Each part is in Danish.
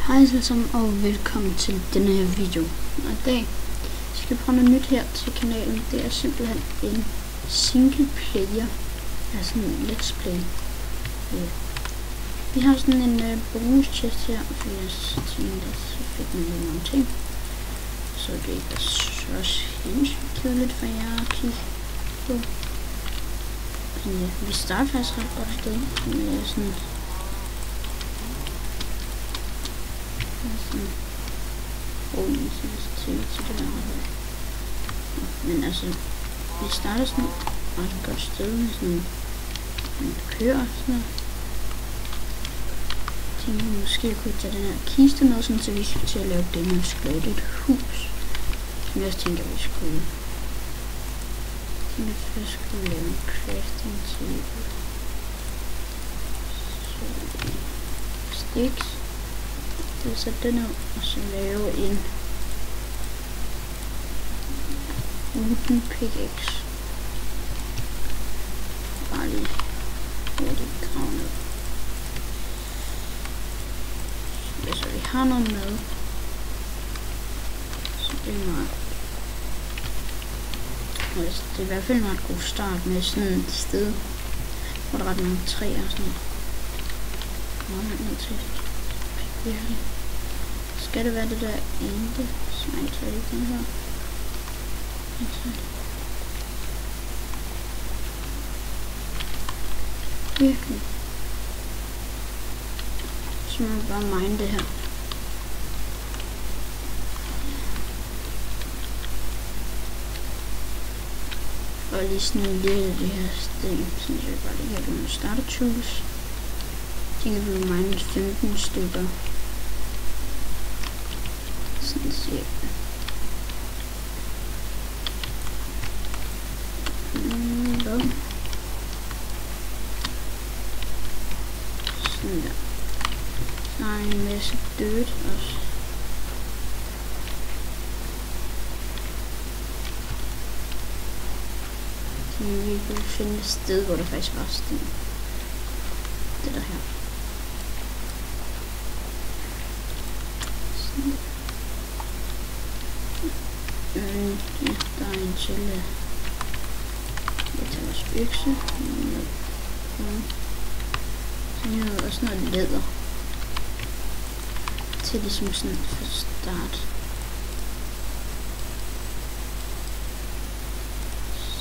Hej alle sammen og velkommen til denne her video. Og i dag skal vi prøve noget nyt her til kanalen. Det er simpelthen en single player, altså en let's play. Vi har sådan en bonus chest her, fordi jeg tænkte, at så fik man lige nogle ting. Så det ikke er så sindssygt kedeligt for jer at kigge på. Men ja, vi starter faktisk ret godt sted med sådan til det der. Men altså, vi starter sådan et godt sted med sådan en køer og sådan noget. Jeg tænkte, at måske kunne tage den her kiste med, sådan, så vi skal til at lave demonstrated hus. Som jeg også tænker, at vi skulle. Jeg først skulle lave en crafting table. Så sticks. Så sætte den ud, og så lave en wooden pickaxe. Bare lige hurtigt grave ned. Så vi har noget med. Så det er meget. Det er i hvert fald en ret god start med sådan et sted, hvor der er ret mange træer og sådan noget. Meget ned til. Virkelig. Skal det være det der ende? Nej, jeg tager ikke den her. Virkelig. Så må man bare mine det her. Og lige sådan lidt af det her sting, så jeg bare lige have nogle starter tools. Jeg tænker, vi vil mine 15 stykker. Sådan cirka. Sådan der. Så har jeg en masse dirt også. Så vi kunne finde et sted, hvor der faktisk var sten. Det der her. Sådan der. Ja, der er en til. Jeg tager også økse. Så jeg har også noget læder. Til ligesom sådan for start.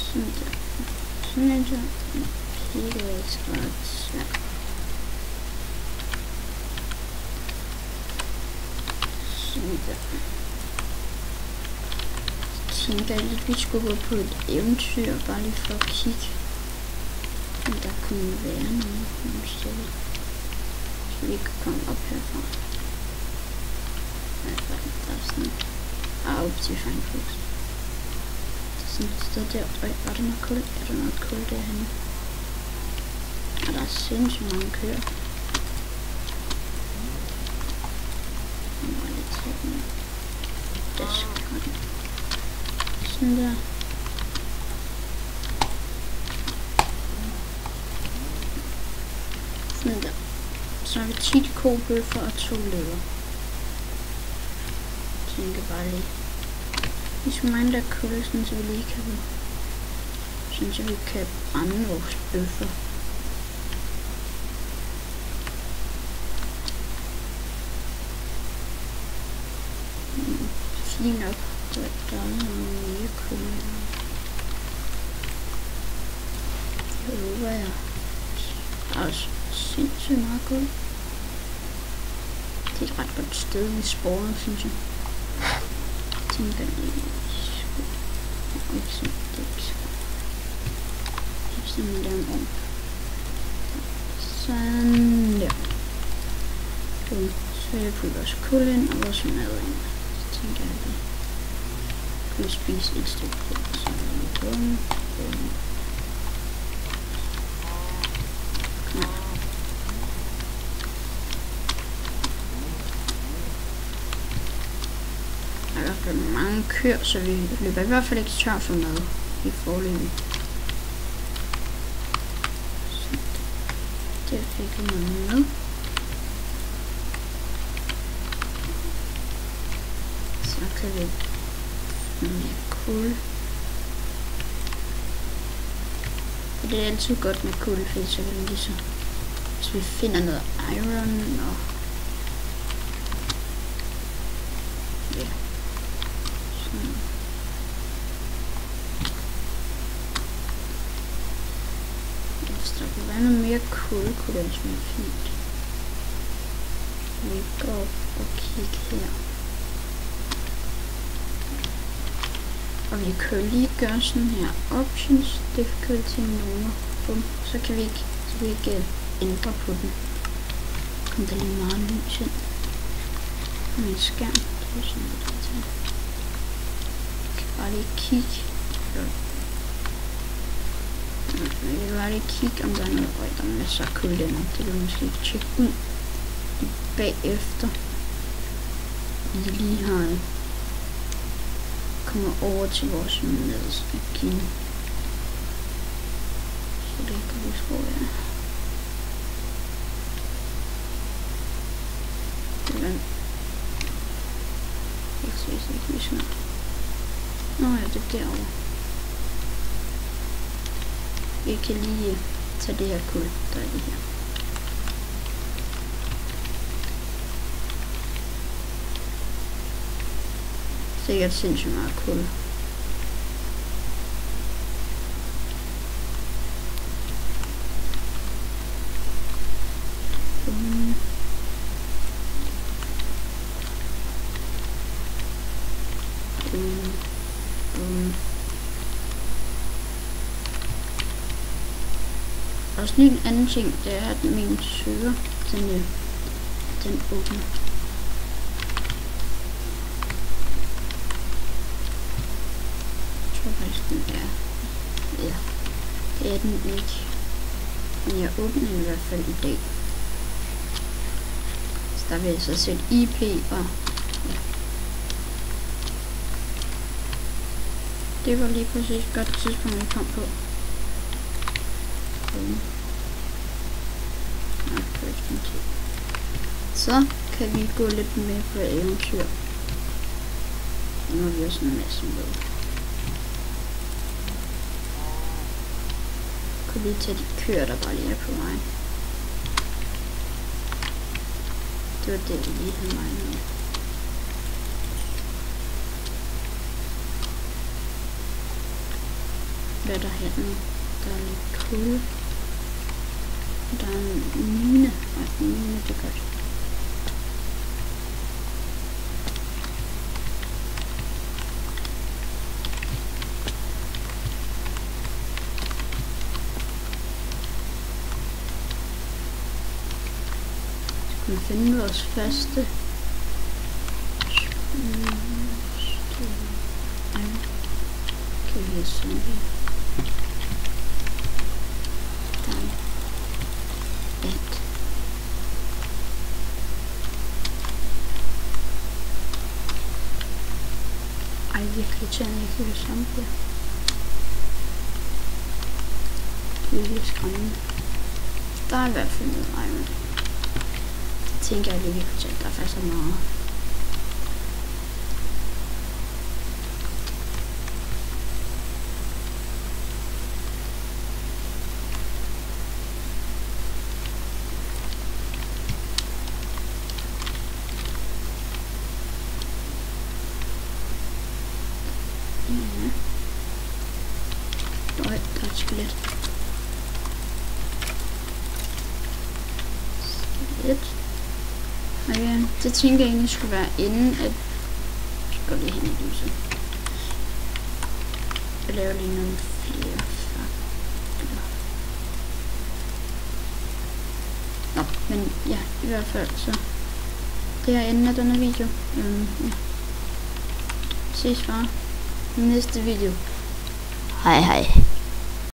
Sådan der. Sådan er det. Det er ekstra svært. Sådan der. Jeg tænkte lidt, at vi skulle gå på et eventyr, bare lige for at kigge, om der kunne være nogle steder, så vi kan komme op herfra. Der er sådan Optifine Fix. Der er sådan et sted der. Er der noget kul? Er der noget kul derhenne? Og der er sindssygt mange køer. Nu må jeg lige tage den desk. Sådan der. Sådan der. Så har vi 10 kobøffer og 2 lever. Jeg tænker bare lige. Vi skal mine der kul, sådan så vi lige kan. Sådan så vi kan brænde vores bøffer. Fint nok. Der er noget mere kul. Det håber jeg. Der er også sindssygt meget kul. Det er et ret godt sted, vi spawner, synes jeg. Jeg tænker lige. Ikke sådan, det er ikke så. Det er sådan, der en ovn. Sådan der. Så vil jeg putte vores kul ind og vores mad ind. Så tænker jeg lige. Vi spiser et stykke på, så bum. Der er i hvert fald mange køer, så vi løber i hvert fald ikke tør for mad i forløbet. Det fik vi noget med. Så kan vi noget mere kul. Og det er altid godt med kul, fordi så kan vi lige så... Hvis vi finder noget iron og... Ja. Sådan. Hvis der kunne være noget mere kul, kunne det også være fint. Vi går op og kigger her. Og vi kan lige gøre sådan her. Options, difficulty nummer. Bum. Så kan vi ikke ændre på den. Kom der lige meget lys ind på min skærm. Det er sådan lidt til. Jeg kan bare lige kigge. Jeg kan bare lige kigge, om der er noget. Der er masser af kul dernede. Det vil vi måske ikke tjekke ud bagefter. Vi lige har kommer over til vores maskine. Så det kan vi sgu være. Hvordan? Jeg kan se, ikke lige snart. Nå ja, det er derovre. Vi kan lige tage det her kul, der er det her. Sikkert sindssygt meget kul. Og sådan en anden ting, det er, at min søger, den åbner. Den er, ja, det er den ikke, men jeg åbner den i hvert fald i dag. Så der vil jeg så sætte IP og ja. Det var lige præcis et godt tidspunkt, jeg kom på. Så kan vi gå lidt med på eventyr. Nu har vi også en masse med. Lige til de køer, der bare lige er på vejen. Det var det, vi lige havde mig med. Hvad er der her nu? Der er lidt kul. Der er en mine. Nej, en mine, det er godt. Vi finder vores faste kan vi have sådan her. Virkelig tænder jeg ikke det samme her. Det er lidt skræmmende. Der er i hvert fald noget iron. Tænker jeg lige, vi kunne tage, der er faktisk så meget. Ja. Øj, der er et skelet. Okay, det tænker jeg egentlig skulle være inden at... Jeg skal lige hen i lyset. Jeg laver lige nogle flere fakler. Nå, men ja, i hvert fald så... Det er enden af denne video. Ja. Ses bare i næste video. Hej hej.